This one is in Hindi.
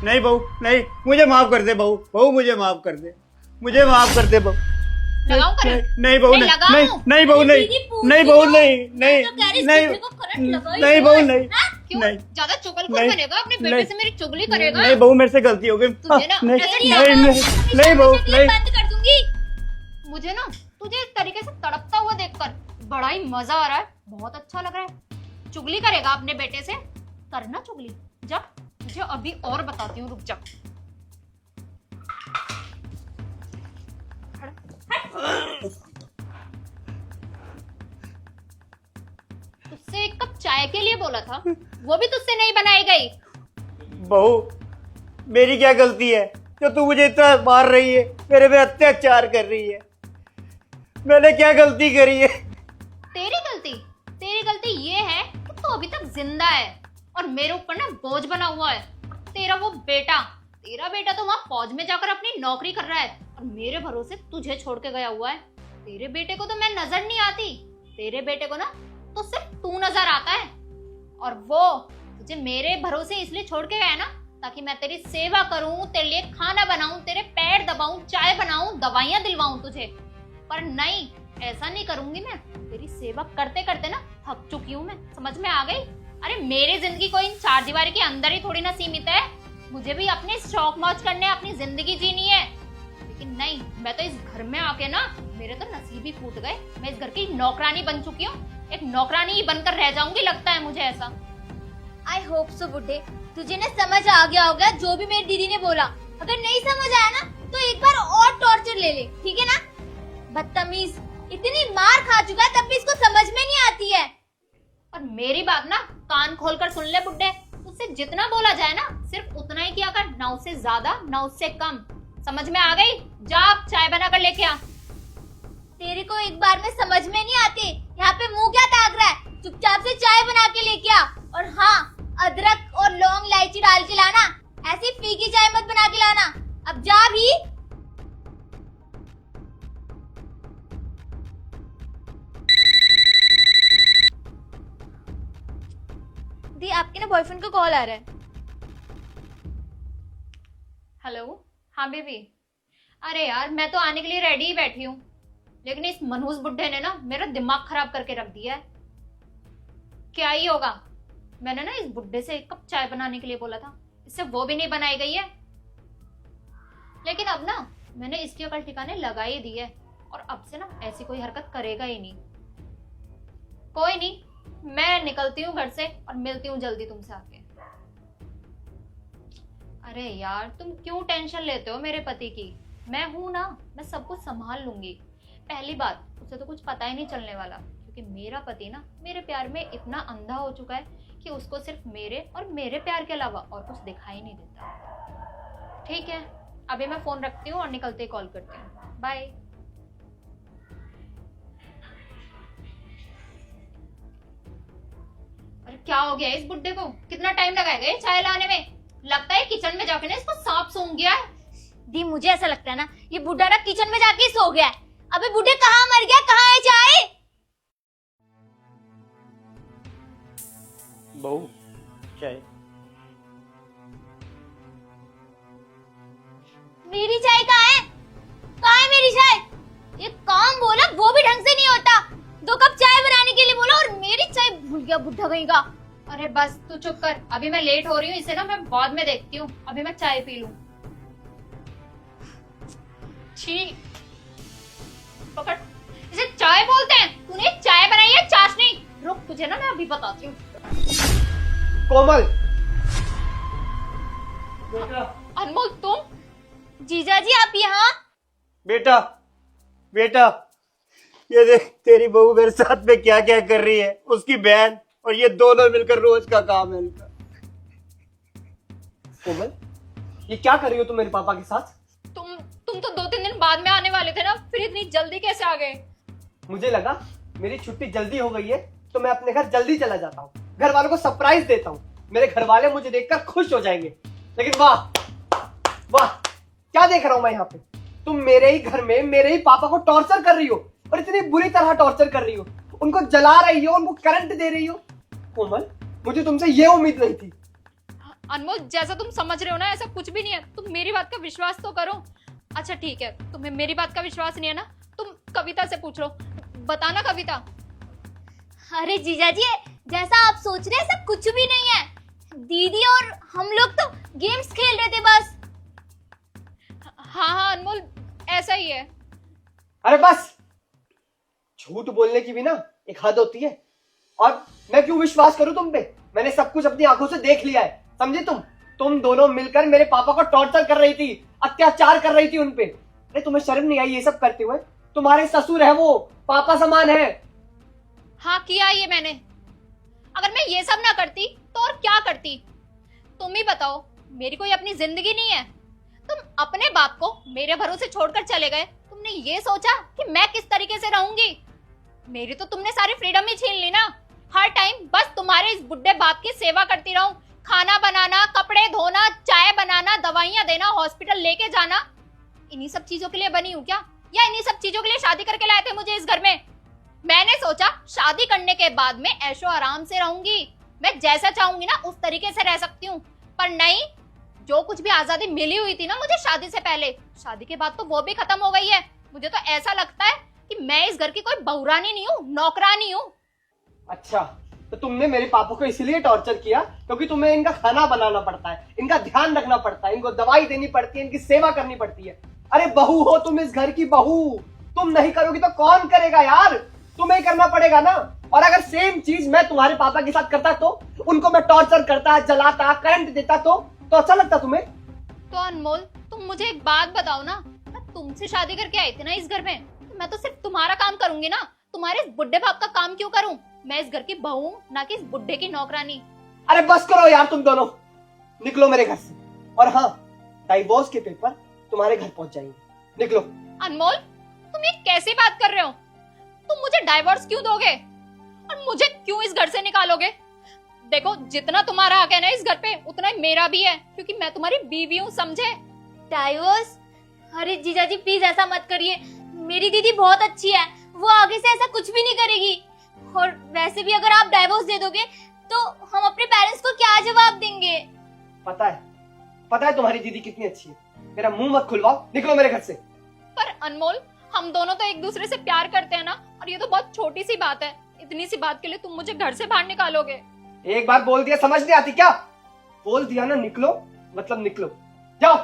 नहीं बहू, नहीं, मुझे माफ कर दे बहू, बहू मुझे माफ कर दे, मुझे माफ कर दे बहू। लगाऊं करंट? नहीं बहू, नहीं, नहीं, नहीं बहू, नहीं, नहीं बहू, नहीं, नहीं, नहीं, नहीं बहू, नहीं, क्यों? नहीं, ज्यादा चुगलखोर नहीं, बनेगा, अपने बेटे नहीं, से मेरी चुगली करेगा? नहीं बहू, मेरे से गलती हो गई। तुझे ना नहीं, ऐसे नहीं, नहीं, नहीं बहू, नहीं। बंद कर दूंगी। मुझे ना तुझे इस तरीके से तड़पता हुआ देखकर बड़ा ही मजा आ रहा है, बहुत अच्छा लग रहा है। चुगली करेगा अपने बेटे से? करना चुगली, जा तुझे अभी और बताती हूँ, रुक जा। तुझसे एक कप चाय के लिए बोला था, वो भी तुझसे नहीं बनाई गई। बहू, मेरी क्या गलती है जो तू मुझे इतना मार रही है, मेरे पे अत्याचार कर रही है? मैंने क्या गलती करी है? तेरी गलती ये है कि तू अभी तक जिंदा है और मेरे ऊपर ना बोझ बना हुआ है। तेरा बेटा तो वहाँ फौज में जाकर अपनी नौकरी कर रहा है और मेरे भरोसे तुझे छोड़ के गया हुआ है। तेरे बेटे को तो मैं नजर नहीं आती, तेरे बेटे को ना तो सिर्फ तू नजर आता है। और वो तुझे मेरे भरोसे इसलिए छोड़ के गया ना ताकि मैं तेरी सेवा करूं, तेरे लिए खाना बनाऊं, तेरे पैर दबाऊं, चाय बनाऊं, दवाइयां दिलवाऊं तुझे। पर नहीं, ऐसा नहीं करूंगी मैं। तेरी सेवा करते करते ना थक चुकी हूँ मैं, समझ में आ गई? अरे मेरी जिंदगी कोई इन चार दीवारी के अंदर ही थोड़ी ना सीमित है, मुझे भी अपने शौक मौज करने, अपनी जिंदगी जीनी है। लेकिन नहीं, मैं तो इस घर में आके ना मेरे तो नसीब ही फूट गए। मैं इस घर की नौकरानी बन चुकी हूँ, एक नौकरानी ही बनकर रह जाऊंगी, लगता है मुझे ऐसा। आई होप सो बुड्ढे, तुझे ना समझ आ गया होगा जो भी मेरी दीदी ने बोला। अगर नहीं समझ आया ना तो एक बार और टॉर्चर ले ले, ठीक है ना? बदतमीज, इतनी मार खा चुका है तब भी इसको समझ में नहीं आती है। और मेरी बात ना कान खोलकर सुन ले बुड्ढे, उससे जितना बोला जाए ना सिर्फ उतना ही किया कर, ना उससे ज्यादा ना उससे कम। समझ में आ गई? जा आप चाय बनाकर लेके आ। तेरे को एक बार में समझ में नहीं आती, यहाँ पे मुंह क्या ताक रहा है? चुपचाप से चाय बना के लेके आ। और हाँ, अदरक और लौंग इलायची डाल के लाना, ऐसी फीकी चाय मत बना के लाना। अब जा भी। दी, आपके ना बॉयफ्रेंड को कॉल आ रहा है। हेलो, हाँ बेबी। अरे यार, मैं तो आने के लिए रेडी ही बैठी हूँ, लेकिन इस मनहूस बुड्ढे ने ना मेरा दिमाग खराब करके रख दिया है। क्या ही होगा, मैंने ना इस बुड्ढे से एक कप चाय बनाने के लिए बोला था, इससे वो भी नहीं बनाई गई है। लेकिन अब ना मैंने इसकी अकल ठिकाने लगा ही दी है और अब से ना ऐसी कोई हरकत करेगा ही नहीं। कोई नहीं, मैं निकलती हूँ घर से और मिलती हूँ जल्दी तुमसे आके। अरे यार, तुम क्यों टेंशन लेते हो मेरे पति की? मैं हूं ना, मैं सब कुछ संभाल लूंगी। पहली बात, उसे तो कुछ पता ही नहीं चलने वाला, क्योंकि मेरा पति ना मेरे प्यार में इतना अंधा हो चुका है कि उसको सिर्फ मेरे और मेरे प्यार के अलावा और कुछ दिखाई नहीं देता। ठीक है, अभी मैं फोन रखती हूँ और निकलते ही कॉल करती हूँ। बाय। अरे क्या हो गया इस बुड्ढे को? कितना टाइम लगाएगा ये चाय लाने में? लगता है किचन में जाके ना इसको सांप सूंघ गया है। दी, मुझे ऐसा लगता है ना ये बुढ़ा ना किचन में जाके सो गया है। अबे बुढ़े, कहाँ मर गया? कहाँ है चाय? बहू, चाय। मेरी चाय कहाँ है? कहाँ है मेरी चाय? ये काम बोला वो भी ढंग से नहीं होता। 2 कप चाय बनाने के लिए बोला और मेरी चाय भूल गया बुढ़ा कहीं का। अरे बस तू चुप कर, अभी मैं लेट हो रही हूँ, इसे ना मैं बाद में देखती हूँ, अभी मैं चाय पी लूं। छी, पकड़, इसे चाय बोलते हैं? तूने चाय बनाई है चाशनी? रुक, तुझे ना मैं अभी बताती हूँ। कोमल, अनमोल, तुम? जीजा जी, आप यहाँ? बेटा, बेटा, ये देख तेरी बहू मेरे साथ में क्या क्या कर रही है, उसकी बहन और ये दोनों मिलकर रोज का काम है इनका। कोमल, ये क्या कर रही हो तुम मेरे पापा के साथ? तुम तो 2-3 दिन बाद में आने वाले थे ना, फिर इतनी जल्दी कैसे आ गए? मुझे लगा मेरी छुट्टी जल्दी हो गई है तो मैं अपने घर जल्दी चला जाता हूँ, घर वालों को सरप्राइज देता हूँ, मेरे घर वाले मुझे देखकर खुश हो जाएंगे। लेकिन वाह वाह, क्या देख रहा हूँ मैं यहाँ पे? तुम मेरे ही घर में मेरे ही पापा को टॉर्चर कर रही हो और इतनी बुरी तरह टॉर्चर कर रही हो, उनको जला रही हो, उनको करंट दे रही हो। कोमल, मुझे तुमसे ये उम्मीद नहीं थी। अनमोल, जैसा तुम समझ रहे हो ना, ऐसा कुछ भी नहीं है। तुम मेरी बात का विश्वास तो करो। अच्छा ठीक है, तुम्हें मेरी बात का विश्वास नहीं है ना, तुम कविता से पूछ लो। बताना कविता। अरे जीजा जी, जैसा आप सोच रहे हैं सब कुछ भी नहीं है। दीदी और हम लोग तो गेम्स खेल रहे थे बस। हाँ हाँ अनमोल, ऐसा ही है। अरे बस, झूठ बोलने की भी ना एक हद होती है। और मैं क्यों विश्वास करूं तुम पे? मैंने सब कुछ अपनी आंखों से देख लिया है, समझे तुम दोनों मिलकर मेरे पापा को टॉर्चर कर रही थी, अत्याचार कर रही थी उन पे। अरे तुम्हें शर्म नहीं आई ये सब करते हुए? तुम्हारे ससुर है वो, पापा समान है। हाँ किया ये मैंने। अगर मैं ये सब ना करती तो और क्या करती? तुम ही बताओ, मेरी कोई अपनी जिंदगी नहीं है? तुम अपने बाप को मेरे भरोसे छोड़कर चले गए। तुमने ये सोचा कि मैं किस तरीके से रहूंगी? मेरी तो तुमने सारी फ्रीडम ही छीन ली ना। हर टाइम बस तुम्हारे इस बुढ़े बाप की सेवा करती रहूं। खाना बनाना, कपड़े धोना, चाय बनाना, दवाइयां देना, हॉस्पिटल लेके जाना, इन्हीं सब चीजों के लिए बनी हूं क्या? या इन्हीं सब चीजों के लिए शादी करके लाए थे मुझे इस घर में? मैंने सोचा शादी करने के बाद में ऐशो आराम से रहूंगी, मैं जैसा चाहूंगी ना उस तरीके से रह सकती हूँ। पर नहीं, जो कुछ भी आजादी मिली हुई थी ना मुझे शादी से पहले, शादी के बाद तो वो भी खत्म हो गई है। मुझे तो ऐसा लगता है कि मैं इस घर की कोई बहुरानी नहीं हूँ, नौकरानी हूँ। अच्छा, तो तुमने मेरे पापा को इसलिए टॉर्चर किया क्योंकि तुम्हें इनका खाना बनाना पड़ता है, इनका ध्यान रखना पड़ता है, इनको दवाई देनी पड़ती है, इनकी सेवा करनी पड़ती है। अरे बहू हो तुम, इस घर की बहू। तुम नहीं करोगी तो कौन करेगा यार? तुम्हें ही करना पड़ेगा ना। और अगर सेम चीज मैं तुम्हारे पापा के साथ करता तो उनको मैं टॉर्चर करता, जलाता, करंट देता तो अच्छा लगता तुम्हें? तो अनमोल, तुम मुझे एक बात बताओ ना, मैं तुमसे शादी करके आई थी ना इस घर में, तो मैं तो सिर्फ तुम्हारा काम करूंगी ना। तुम्हारे इस बुढ़े बाप का काम क्यों करूं? मैं इस घर की बहू हूं, ना कि इस बुढ़े की नौकरानी। अरे बस करो यार, तुम दोनों निकलो मेरे घर से। और हाँ, डाइवोर्स के पेपर तुम्हारे घर पहुंच जाएंगे, निकलो। अनमोल, तुम ये कैसी बात कर रहे हो? तुम मुझे डाइवोर्स क्यों दोगे और मुझे क्यों इस घर से निकालोगे? देखो, जितना तुम्हारा हक है ना इस घर पे, उतना ही मेरा भी है, क्योंकि मैं तुम्हारी बीवी हूँ, समझे? डाइवोर्स? अरे जीजा जी प्लीज ऐसा मत करिए। मेरी दीदी बहुत अच्छी है, वो आगे से ऐसा कुछ भी नहीं करेगी। और वैसे भी अगर आप डाइवोर्स दे दोगे तो हम अपने पेरेंट्स को क्या जवाब देंगे? पता है तुम्हारी दीदी कितनी अच्छी है। मेरा मुंह मत खुलवाओ, निकलो मेरे घर से। पर अनमोल, हम दोनों तो एक दूसरे से प्यार करते हैं ना, और ये तो बहुत छोटी सी बात है। इतनी सी बात के लिए तुम मुझे घर से बाहर निकालोगे? एक बार बोल दिया समझ नहीं आती क्या? बोल दिया ना निकलो, मतलब निकलो। जाओ।